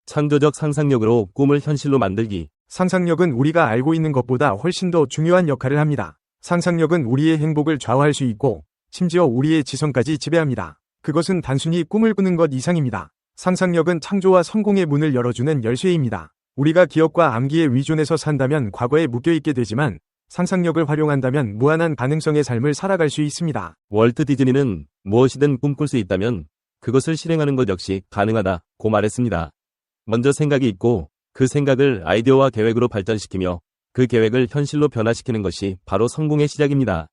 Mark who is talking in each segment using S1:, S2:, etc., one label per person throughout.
S1: 창조적 상상력으로 꿈을 현실로 만들기.
S2: 상상력은 우리가 알고 있는 것보다 훨씬 더 중요한 역할을 합니다. 상상력은 우리의 행복을 좌우할 수 있고 심지어 우리의 지성까지 지배합니다. 그것은 단순히 꿈을 꾸는 것 이상입니다. 상상력은 창조와 성공의 문을 열어주는 열쇠입니다. 우리가 기억과 암기에 의존해서 산다면 과거에 묶여있게 되지만 상상력을 활용한다면 무한한 가능성의 삶을 살아갈 수 있습니다.
S1: 월트 디즈니는 무엇이든 꿈꿀 수 있다면 그것을 실행하는 것 역시 가능하다고 말했습니다. 먼저 생각이 있고 그 생각을 아이디어와 계획으로 발전시키며 그 계획을 현실로 변화시키는 것이 바로 성공의 시작입니다.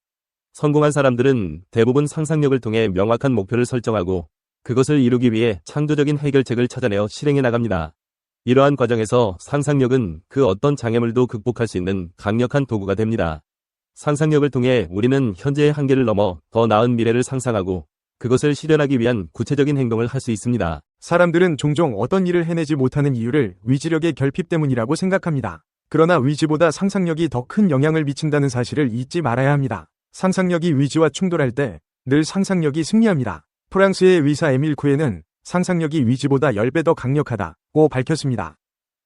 S1: 성공한 사람들은 대부분 상상력을 통해 명확한 목표를 설정하고 그것을 이루기 위해 창조적인 해결책을 찾아내어 실행해 나갑니다. 이러한 과정에서 상상력은 그 어떤 장애물도 극복할 수 있는 강력한 도구가 됩니다. 상상력을 통해 우리는 현재의 한계를 넘어 더 나은 미래를 상상하고 그것을 실현하기 위한 구체적인 행동을 할 수 있습니다.
S2: 사람들은 종종 어떤 일을 해내지 못하는 이유를 위지력의 결핍 때문이라고 생각합니다. 그러나 위지보다 상상력이 더 큰 영향을 미친다는 사실을 잊지 말아야 합니다. 상상력이 위지와 충돌할 때 늘 상상력이 승리합니다. 프랑스의 의사 에밀 쿠에는 상상력이 위지보다 10배 더 강력하다고 밝혔습니다.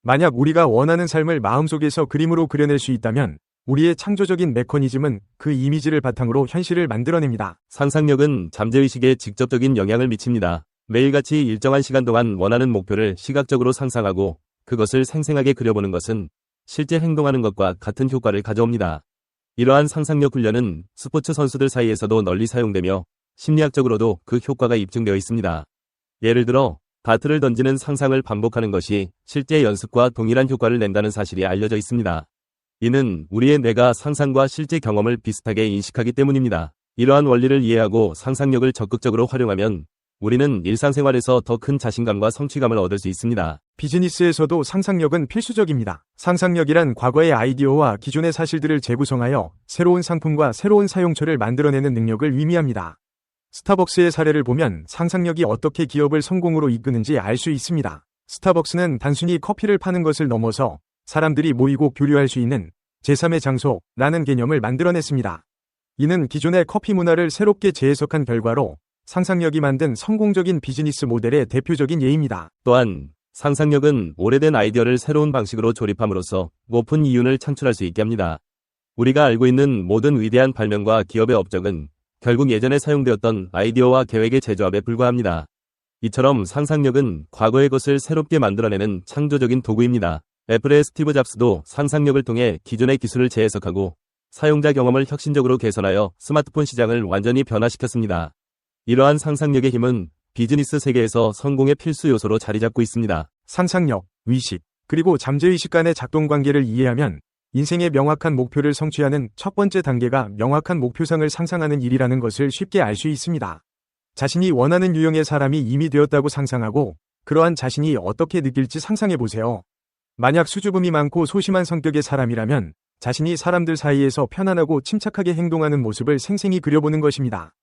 S2: 만약 우리가 원하는 삶을 마음속에서 그림으로 그려낼 수 있다면 우리의 창조적인 메커니즘은 그 이미지를 바탕으로 현실을 만들어냅니다.
S1: 상상력은 잠재의식에 직접적인 영향을 미칩니다. 매일같이 일정한 시간 동안 원하는 목표를 시각적으로 상상하고 그것을 생생하게 그려보는 것은 실제 행동하는 것과 같은 효과를 가져옵니다. 이러한 상상력 훈련은 스포츠 선수들 사이에서도 널리 사용되며 심리학적으로도 그 효과가 입증되어 있습니다. 예를 들어 바트를 던지는 상상을 반복하는 것이 실제 연습과 동일한 효과를 낸다는 사실이 알려져 있습니다. 이는 우리의 뇌가 상상과 실제 경험을 비슷하게 인식하기 때문입니다. 이러한 원리를 이해하고 상상력을 적극적으로 활용하면 우리는 일상생활에서 더 큰 자신감과 성취감을 얻을 수 있습니다.
S2: 비즈니스에서도 상상력은 필수적입니다. 상상력이란 과거의 아이디어와 기존의 사실들을 재구성하여 새로운 상품과 새로운 사용처를 만들어내는 능력을 의미합니다. 스타벅스의 사례를 보면 상상력이 어떻게 기업을 성공으로 이끄는지 알 수 있습니다. 스타벅스는 단순히 커피를 파는 것을 넘어서 사람들이 모이고 교류할 수 있는 제3의 장소라는 개념을 만들어냈습니다. 이는 기존의 커피 문화를 새롭게 재해석한 결과로 상상력이 만든 성공적인 비즈니스 모델의 대표적인 예입니다.
S1: 또한 상상력은 오래된 아이디어를 새로운 방식으로 조립함으로써 높은 이윤을 창출할 수 있게 합니다. 우리가 알고 있는 모든 위대한 발명과 기업의 업적은 결국 예전에 사용되었던 아이디어와 계획의 재조합에 불과합니다. 이처럼 상상력은 과거의 것을 새롭게 만들어내는 창조적인 도구입니다. 애플의 스티브 잡스도 상상력을 통해 기존의 기술을 재해석하고 사용자 경험을 혁신적으로 개선하여 스마트폰 시장을 완전히 변화시켰습니다. 이러한 상상력의 힘은 비즈니스 세계에서 성공의 필수 요소로 자리 잡고 있습니다.
S2: 상상력, 의식, 그리고 잠재의식 간의 작동 관계를 이해하면 인생의 명확한 목표를 성취하는 첫 번째 단계가 명확한 목표상을 상상하는 일이라는 것을 쉽게 알 수 있습니다. 자신이 원하는 유형의 사람이 이미 되었다고 상상하고 그러한 자신이 어떻게 느낄지 상상해보세요. 만약 수줍음이 많고 소심한 성격의 사람이라면 자신이 사람들 사이에서 편안하고 침착하게 행동하는 모습을 생생히 그려보는 것입니다.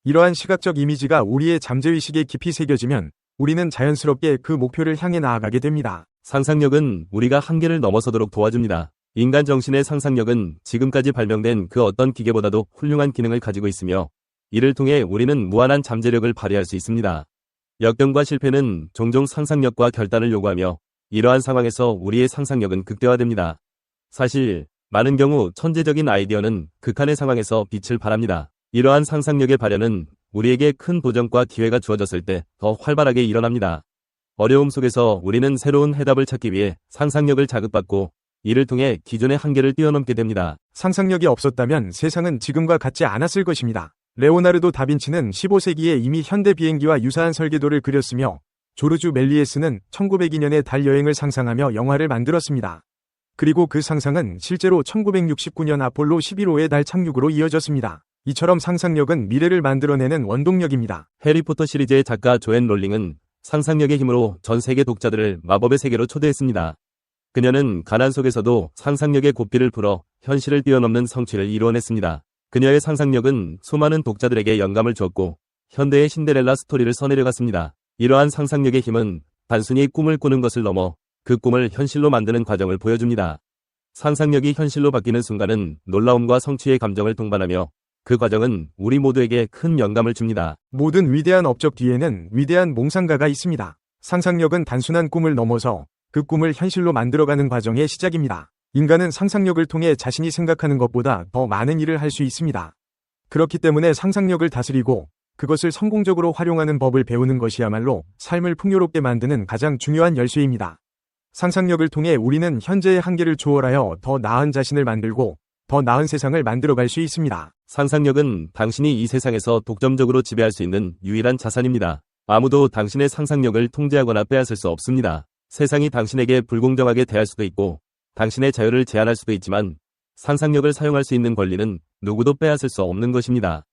S2: 이러한 시각적 이미지가 우리의 잠재의식에 깊이 새겨지면 우리는 자연스럽게 그 목표를 향해 나아가게 됩니다.
S1: 상상력은 우리가 한계를 넘어서도록 도와줍니다. 인간 정신의 상상력은 지금까지 발명된 그 어떤 기계보다도 훌륭한 기능을 가지고 있으며 이를 통해 우리는 무한한 잠재력을 발휘할 수 있습니다. 역경과 실패는 종종 상상력과 결단을 요구하며 이러한 상황에서 우리의 상상력은 극대화됩니다. 사실 많은 경우 천재적인 아이디어는 극한의 상황에서 빛을 발합니다. 이러한 상상력의 발현은 우리에게 큰 도전과 기회가 주어졌을 때 더 활발하게 일어납니다. 어려움 속에서 우리는 새로운 해답을 찾기 위해 상상력을 자극받고 이를 통해 기존의 한계를 뛰어넘게 됩니다.
S2: 상상력이 없었다면 세상은 지금과 같지 않았을 것입니다. 레오나르도 다빈치는 15세기에 이미 현대 비행기와 유사한 설계도를 그렸으며 조르주 멜리에스는 1902년에 달 여행을 상상하며 영화를 만들었습니다. 그리고 그 상상은 실제로 1969년 아폴로 11호의 달 착륙으로 이어졌습니다. 이처럼 상상력은 미래를 만들어내는 원동력입니다.
S1: 해리포터 시리즈의 작가 조앤 롤링은 상상력의 힘으로 전 세계 독자들을 마법의 세계로 초대했습니다. 그녀는 가난 속에서도 상상력의 고삐를 풀어 현실을 뛰어넘는 성취를 이루어냈습니다. 그녀의 상상력은 수많은 독자들에게 영감을 주었고 현대의 신데렐라 스토리를 써내려갔습니다. 이러한 상상력의 힘은 단순히 꿈을 꾸는 것을 넘어 그 꿈을 현실로 만드는 과정을 보여줍니다. 상상력이 현실로 바뀌는 순간은 놀라움과 성취의 감정을 동반하며 그 과정은 우리 모두에게 큰 영감을 줍니다.
S2: 모든 위대한 업적 뒤에는 위대한 몽상가가 있습니다. 상상력은 단순한 꿈을 넘어서 그 꿈을 현실로 만들어가는 과정의 시작입니다. 인간은 상상력을 통해 자신이 생각하는 것보다 더 많은 일을 할 수 있습니다. 그렇기 때문에 상상력을 다스리고 그것을 성공적으로 활용하는 법을 배우는 것이야말로 삶을 풍요롭게 만드는 가장 중요한 열쇠입니다. 상상력을 통해 우리는 현재의 한계를 초월하여 더 나은 자신을 만들고 더 나은 세상을 만들어갈 수 있습니다.
S1: 상상력은 당신이 이 세상에서 독점적으로 지배할 수 있는 유일한 자산입니다. 아무도 당신의 상상력을 통제하거나 빼앗을 수 없습니다. 세상이 당신에게 불공정하게 대할 수도 있고 당신의 자유를 제한할 수도 있지만 상상력을 사용할 수 있는 권리는 누구도 빼앗을 수 없는 것입니다.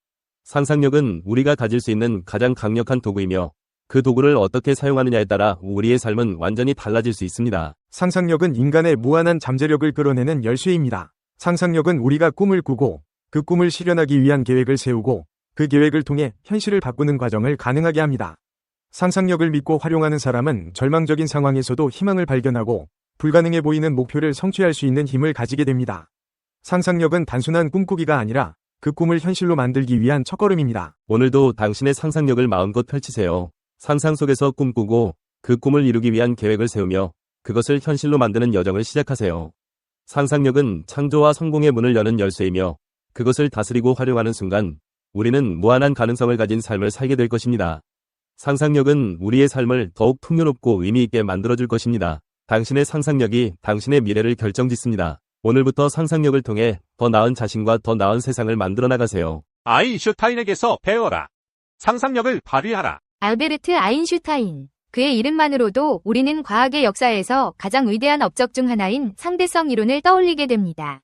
S1: 상상력은 우리가 가질 수 있는 가장 강력한 도구이며 그 도구를 어떻게 사용하느냐에 따라 우리의 삶은 완전히 달라질 수 있습니다.
S2: 상상력은 인간의 무한한 잠재력을 끌어내는 열쇠입니다. 상상력은 우리가 꿈을 꾸고 그 꿈을 실현하기 위한 계획을 세우고 그 계획을 통해 현실을 바꾸는 과정을 가능하게 합니다. 상상력을 믿고 활용하는 사람은 절망적인 상황에서도 희망을 발견하고 불가능해 보이는 목표를 성취할 수 있는 힘을 가지게 됩니다. 상상력은 단순한 꿈꾸기가 아니라 그 꿈을 현실로 만들기 위한 첫걸음입니다.
S1: 오늘도 당신의 상상력을 마음껏 펼치세요. 상상 속에서 꿈꾸고 그 꿈을 이루기 위한 계획을 세우며 그것을 현실로 만드는 여정을 시작하세요. 상상력은 창조와 성공의 문을 여는 열쇠이며 그것을 다스리고 활용하는 순간 우리는 무한한 가능성을 가진 삶을 살게 될 것입니다. 상상력은 우리의 삶을 더욱 풍요롭고 의미 있게 만들어줄 것입니다. 당신의 상상력이 당신의 미래를 결정짓습니다. 오늘부터 상상력을 통해 더 나은 자신과 더 나은 세상을 만들어 나가세요.
S3: 아인슈타인에게서 배워라. 상상력을 발휘하라.
S4: 알베르트 아인슈타인. 그의 이름만으로도 우리는 과학의 역사에서 가장 위대한 업적 중 하나인 상대성 이론을 떠올리게 됩니다.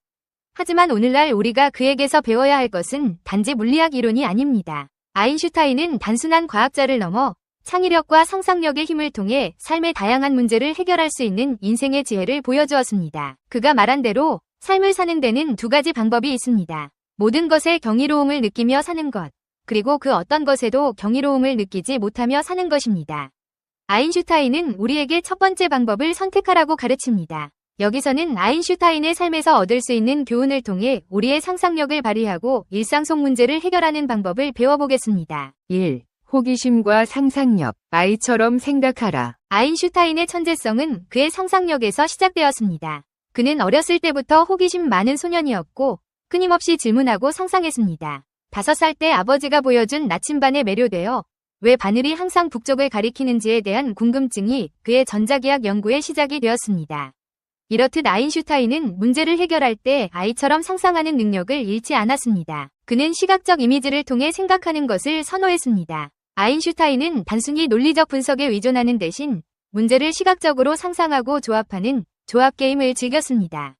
S4: 하지만 오늘날 우리가 그에게서 배워야 할 것은 단지 물리학 이론이 아닙니다. 아인슈타인은 단순한 과학자를 넘어 창의력과 상상력의 힘을 통해 삶의 다양한 문제를 해결할 수 있는 인생의 지혜를 보여주었습니다. 그가 말한 대로 삶을 사는 데는 두 가지 방법이 있습니다. 모든 것에 경이로움을 느끼며 사는 것, 그리고 그 어떤 것에도 경이로움을 느끼지 못하며 사는 것입니다. 아인슈타인은 우리에게 첫 번째 방법을 선택하라고 가르칩니다. 여기서는 아인슈타인의 삶에서 얻을 수 있는 교훈을 통해 우리의 상상력을 발휘하고 일상 속 문제를 해결하는 방법을 배워보겠습니다.
S5: 1. 호기심과 상상력. 아이처럼 생각하라.
S4: 아인슈타인의 천재성은 그의 상상력에서 시작되었습니다. 그는 어렸을 때부터 호기심 많은 소년이었고 끊임없이 질문하고 상상했습니다. 5살 때 아버지가 보여준 나침반에 매료되어 왜 바늘이 항상 북쪽을 가리키는지에 대한 궁금증이 그의 전자기학 연구의 시작이 되었습니다. 이렇듯 아인슈타인은 문제를 해결할 때 아이처럼 상상하는 능력을 잃지 않았습니다. 그는 시각적 이미지를 통해 생각하는 것을 선호했습니다. 아인슈타인은 단순히 논리적 분석에 의존하는 대신 문제를 시각적으로 상상하고 조합하는 조합 게임을 즐겼습니다.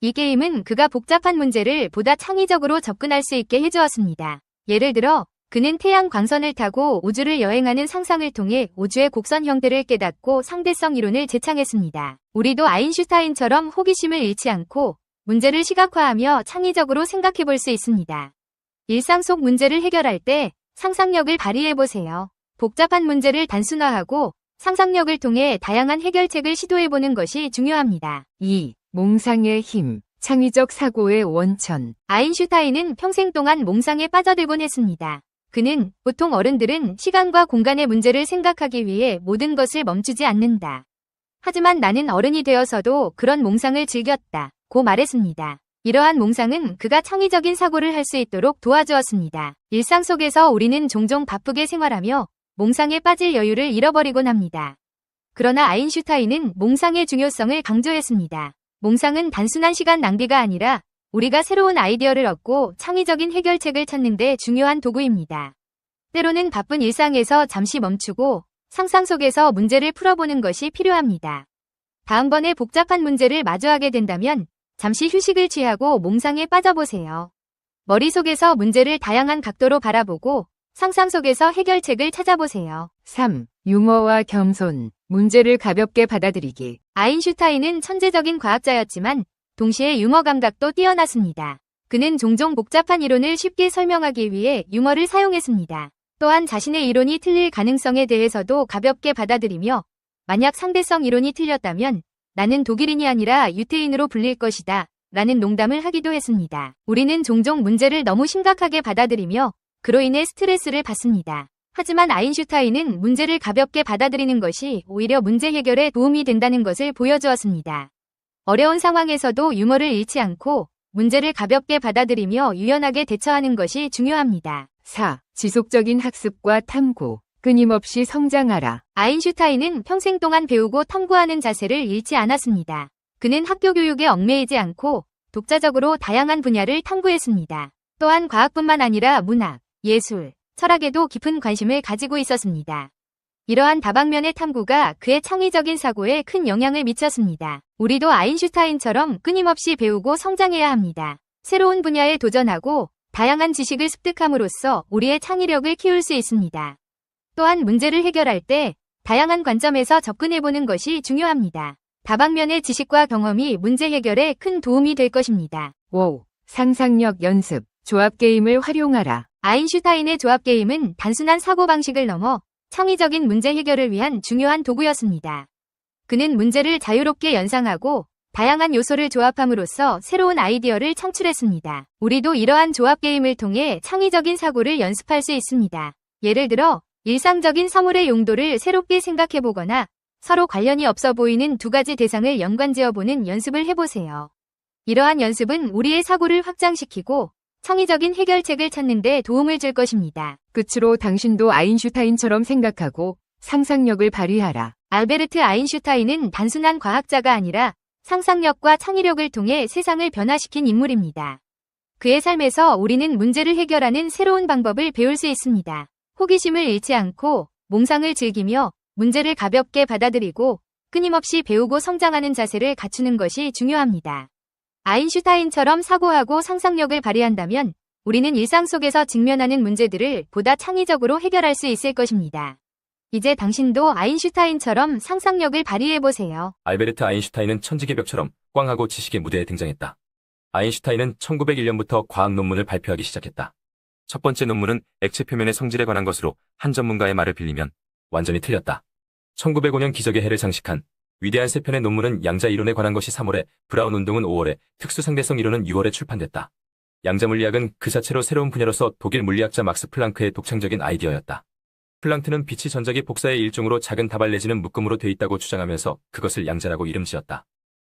S4: 이 게임은 그가 복잡한 문제를 보다 창의적으로 접근할 수 있게 해주었습니다. 예를 들어 그는 태양 광선을 타고 우주를 여행하는 상상을 통해 우주의 곡선 형태를 깨닫고 상대성 이론을 재창했습니다. 우리도 아인슈타인처럼 호기심을 잃지 않고 문제를 시각화하며 창의적으로 생각해 볼 수 있습니다. 일상 속 문제를 해결할 때 상상력을 발휘해보세요. 복잡한 문제를 단순화하고 상상력을 통해 다양한 해결책을 시도해보는 것이 중요합니다.
S5: 2. 몽상의 힘. 창의적 사고의 원천.
S4: 아인슈타인은 평생 동안 몽상에 빠져들곤 했습니다. 그는 보통 어른들은 시간과 공간의 문제를 생각하기 위해 모든 것을 멈추지 않는다. 하지만 나는 어른이 되어서도 그런 몽상을 즐겼다. 고 말했습니다. 이러한 몽상은 그가 창의적인 사고를 할 수 있도록 도와주었습니다. 일상 속에서 우리는 종종 바쁘게 생활하며 몽상에 빠질 여유를 잃어버리곤 합니다. 그러나 아인슈타인은 몽상의 중요성을 강조했습니다. 몽상은 단순한 시간 낭비가 아니라 우리가 새로운 아이디어를 얻고 창의적인 해결책을 찾는 데 중요한 도구입니다. 때로는 바쁜 일상에서 잠시 멈추고 상상 속에서 문제를 풀어보는 것이 필요합니다. 다음번에 복잡한 문제를 마주하게 된다면 잠시 휴식을 취하고 몽상에 빠져보세요. 머릿속에서 문제를 다양한 각도로 바라보고 상상 속에서 해결책을 찾아보세요.
S5: 3. 유머와 겸손. 문제를 가볍게 받아들이기.
S4: 아인슈타인은 천재적인 과학자였지만 동시에 유머 감각도 뛰어났습니다. 그는 종종 복잡한 이론을 쉽게 설명하기 위해 유머를 사용했습니다. 또한 자신의 이론이 틀릴 가능성에 대해서도 가볍게 받아들이며 만약 상대성 이론이 틀렸다면 나는 독일인이 아니라 유태인으로 불릴 것이다 라는 농담을 하기도 했습니다. 우리는 종종 문제를 너무 심각하게 받아들이며 그로 인해 스트레스를 받습니다. 하지만 아인슈타인은 문제를 가볍게 받아들이는 것이 오히려 문제 해결에 도움이 된다는 것을 보여주었습니다. 어려운 상황에서도 유머를 잃지 않고 문제를 가볍게 받아들이며 유연하게 대처하는 것이 중요합니다.
S5: 4. 지속적인 학습과 탐구. 끊임없이 성장하라.
S4: 아인슈타인은 평생 동안 배우고 탐구하는 자세를 잃지 않았습니다. 그는 학교 교육에 얽매이지 않고 독자적으로 다양한 분야를 탐구했습니다. 또한 과학뿐만 아니라 문학, 예술, 철학에도 깊은 관심을 가지고 있었습니다. 이러한 다방면의 탐구가 그의 창의적인 사고에 큰 영향을 미쳤습니다. 우리도 아인슈타인처럼 끊임없이 배우고 성장해야 합니다. 새로운 분야에 도전하고 다양한 지식을 습득함으로써 우리의 창의력을 키울 수 있습니다. 또한 문제를 해결할 때 다양한 관점에서 접근해보는 것이 중요합니다. 다방면의 지식과 경험이 문제 해결에 큰 도움이 될 것입니다.
S5: 5. 상상력 연습. 조합 게임을 활용하라.
S4: 아인슈타인의 조합 게임은 단순한 사고방식을 넘어 창의적인 문제 해결을 위한 중요한 도구였습니다. 그는 문제를 자유롭게 연상하고 다양한 요소를 조합함으로써 새로운 아이디어를 창출했습니다. 우리도 이러한 조합 게임을 통해 창의적인 사고를 연습할 수 있습니다. 예를 들어 일상적인 사물의 용도를 새롭게 생각해보거나 서로 관련이 없어 보이는 두 가지 대상을 연관지어보는 연습을 해보세요. 이러한 연습은 우리의 사고를 확장시키고 창의적인 해결책을 찾는 데 도움을 줄 것입니다.
S5: 끝으로 당신도 아인슈타인처럼 생각하고 상상력을 발휘하라.
S4: 알베르트 아인슈타인은 단순한 과학자가 아니라 상상력과 창의력을 통해 세상을 변화시킨 인물입니다. 그의 삶에서 우리는 문제를 해결하는 새로운 방법을 배울 수 있습니다. 호기심을 잃지 않고 몽상을 즐기며 문제를 가볍게 받아들이고 끊임없이 배우고 성장하는 자세를 갖추는 것이 중요합니다. 아인슈타인처럼 사고하고 상상력을 발휘한다면 우리는 일상 속에서 직면하는 문제들을 보다 창의적으로 해결할 수 있을 것입니다. 이제 당신도 아인슈타인처럼 상상력을 발휘해보세요.
S6: 알베르트 아인슈타인은 천지개 벽처럼 꽝하고 지식의 무대에 등장했다. 아인슈타인은 1901년부터 과학 논문을 발표하기 시작했다. 첫 번째 논문은 액체 표면의 성질에 관한 것으로 한 전문가의 말을 빌리면 완전히 틀렸다. 1905년 기적의 해를 장식한 위대한 세 편의 논문은 양자 이론에 관한 것이 3월에, 브라운 운동은 5월에, 특수상대성 이론은 6월에 출판됐다. 양자 물리학은 그 자체로 새로운 분야로서 독일 물리학자 막스 플랑크의 독창적인 아이디어였다. 플랑크는 빛이 전자기 복사의 일종으로 작은 다발 내지는 묶음으로 돼 있다고 주장하면서 그것을 양자라고 이름 지었다.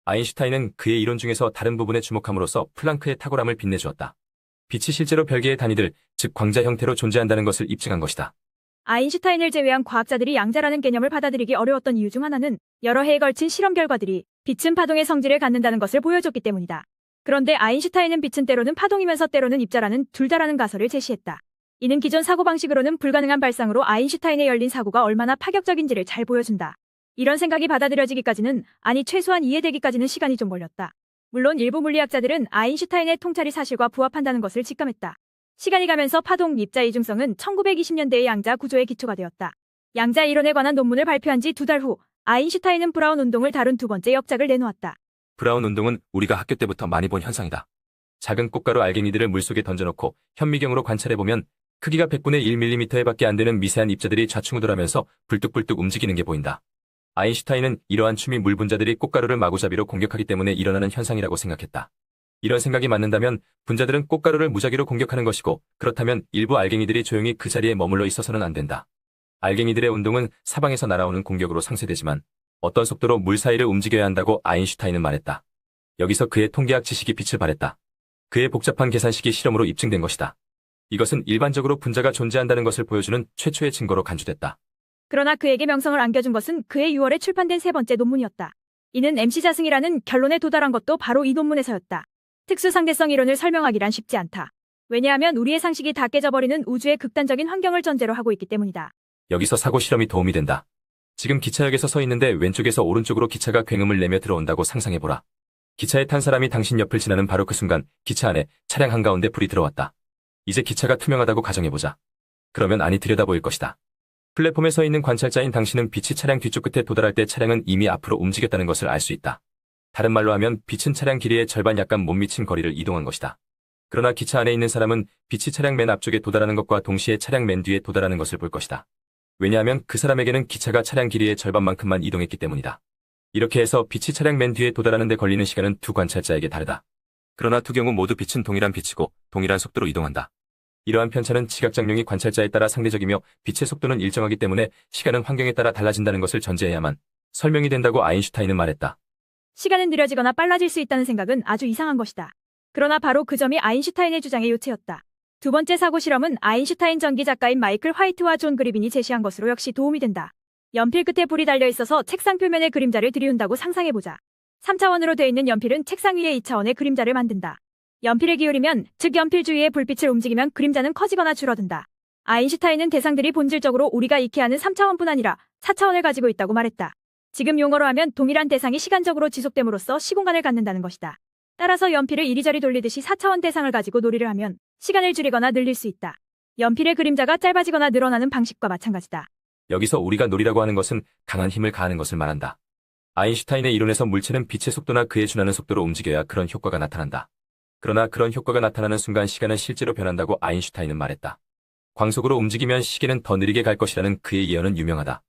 S6: 아인슈타인은 그의 이론 중에서 다른 부분에 주목함으로써 플랑크의 탁월함을 빛내주었다. 빛이 실제로 별개의 단위들, 즉 광자 형태로 존재한다는 것을 입증한 것이다.
S7: 아인슈타인을 제외한 과학자들이 양자라는 개념을 받아들이기 어려웠던 이유 중 하나는 여러 해에 걸친 실험 결과들이 빛은 파동의 성질을 갖는다는 것을 보여줬기 때문이다. 그런데 아인슈타인은 빛은 때로는 파동이면서 때로는 입자라는 둘 다라는 가설을 제시했다. 이는 기존 사고방식으로는 불가능한 발상으로 아인슈타인의 열린 사고가 얼마나 파격적인지를 잘 보여준다. 이런 생각이 받아들여지기까지는, 아니 최소한 이해되기까지는 시간이 좀 걸렸다. 물론 일부 물리학자들은 아인슈타인의 통찰이 사실과 부합한다는 것을 직감했다. 시간이 가면서 파동, 입자 이중성은 1920년대의 양자 구조의 기초가 되었다. 양자 이론에 관한 논문을 발표한 지 2달 후 아인슈타인은 브라운 운동을 다룬 두 번째 역작을 내놓았다.
S6: 브라운 운동은 우리가 학교 때부터 많이 본 현상이다. 작은 꽃가루 알갱이들을 물속에 던져놓고 현미경으로 관찰해보면 크기가 100분의 1mm에 밖에 안 되는 미세한 입자들이 좌충우돌하면서 불뚝불뚝 움직이는 게 보인다. 아인슈타인은 이러한 춤이 물 분자들이 꽃가루를 마구잡이로 공격하기 때문에 일어나는 현상이라고 생각했다. 이런 생각이 맞는다면 분자들은 꽃가루를 무작위로 공격하는 것이고, 그렇다면 일부 알갱이들이 조용히 그 자리에 머물러 있어서는 안 된다. 알갱이들의 운동은 사방에서 날아오는 공격으로 상쇄되지만 어떤 속도로 물 사이를 움직여야 한다고 아인슈타인은 말했다. 여기서 그의 통계학 지식이 빛을 발했다. 그의 복잡한 계산식이 실험으로 입증된 것이다. 이것은 일반적으로 분자가 존재한다는 것을 보여주는 최초의 증거로 간주됐다.
S7: 그러나 그에게 명성을 안겨준 것은 그의 6월에 출판된 세 번째 논문이었다. 이는 MC-자승이라는 결론에 도달한 것도 바로 이 논문에서였다. 특수상대성 이론을 설명하기란 쉽지 않다. 왜냐하면 우리의 상식이 다 깨져버리는 우주의 극단적인 환경을 전제로 하고 있기 때문이다.
S6: 여기서 사고 실험이 도움이 된다. 지금 기차역에서 서 있는데 왼쪽에서 오른쪽으로 기차가 굉음을 내며 들어온다고 상상해보라. 기차에 탄 사람이 당신 옆을 지나는 바로 그 순간 기차 안에 차량 한가운데 불이 들어왔다. 이제 기차가 투명하다고 가정해보자. 그러면 안이 들여다보일 것이다. 플랫폼에 서 있는 관찰자인 당신은 빛이 차량 뒤쪽 끝에 도달할 때 차량은 이미 앞으로 움직였다는 것을 알 수 있다. 다른 말로 하면 빛은 차량 길이의 절반 약간 못 미친 거리를 이동한 것이다. 그러나 기차 안에 있는 사람은 빛이 차량 맨 앞쪽에 도달하는 것과 동시에 차량 맨 뒤에 도달하는 것을 볼 것이다. 왜냐하면 그 사람에게는 기차가 차량 길이의 절반만큼만 이동했기 때문이다. 이렇게 해서 빛이 차량 맨 뒤에 도달하는 데 걸리는 시간은 두 관찰자에게 다르다. 그러나 두 경우 모두 빛은 동일한 빛이고 동일한 속도로 이동한다. 이러한 편차는 지각작용이 관찰자에 따라 상대적이며 빛의 속도는 일정하기 때문에 시간은 환경에 따라 달라진다는 것을 전제해야만 설명이 된다고 아인슈타인은 말했다.
S7: 시간은 느려지거나 빨라질 수 있다는 생각은 아주 이상한 것이다. 그러나 바로 그 점이 아인슈타인의 주장의 요체였다. 두 번째 사고 실험은 아인슈타인 전기 작가인 마이클 화이트와 존 그리빈이 제시한 것으로 역시 도움이 된다. 연필 끝에 불이 달려 있어서 책상 표면에 그림자를 들이운다고 상상해보자. 3차원으로 돼 있는 연필은 책상 위에 2차원의 그림자를 만든다. 연필을 기울이면, 즉 연필 주위의 불빛을 움직이면 그림자는 커지거나 줄어든다. 아인슈타인은 대상들이 본질적으로 우리가 익히 아는 3차원뿐 아니라 4차원을 가지고 있다고 말했다. 지금 용어로 하면 동일한 대상이 시간적으로 지속됨으로써 시공간을 갖는다는 것이다. 따라서 연필을 이리저리 돌리듯이 4차원 대상을 가지고 놀이를 하면 시간을 줄이거나 늘릴 수 있다. 연필의 그림자가 짧아지거나 늘어나는 방식과 마찬가지다.
S6: 여기서 우리가 놀이라고 하는 것은 강한 힘을 가하는 것을 말한다. 아인슈타인의 이론에서 물체는 빛의 속도나 그에 준하는 속도로 움직여야 그런 효과가 나타난다. 그러나 그런 효과가 나타나는 순간 시간은 실제로 변한다고 아인슈타인은 말했다. 광속으로 움직이면 시계는 더 느리게 갈 것이라는 그의 예언은 유명하다.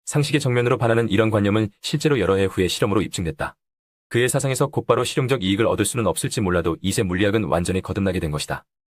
S6: 상식의 정면으로 반하는 이런 관념은 실제로 여러 해 후에 실험으로 입증됐다. 그의 사상에서 곧바로 실용적 이익을 얻을 수는 없을지 몰라도 이제 물리학은 완전히 거듭나게 된 것이다.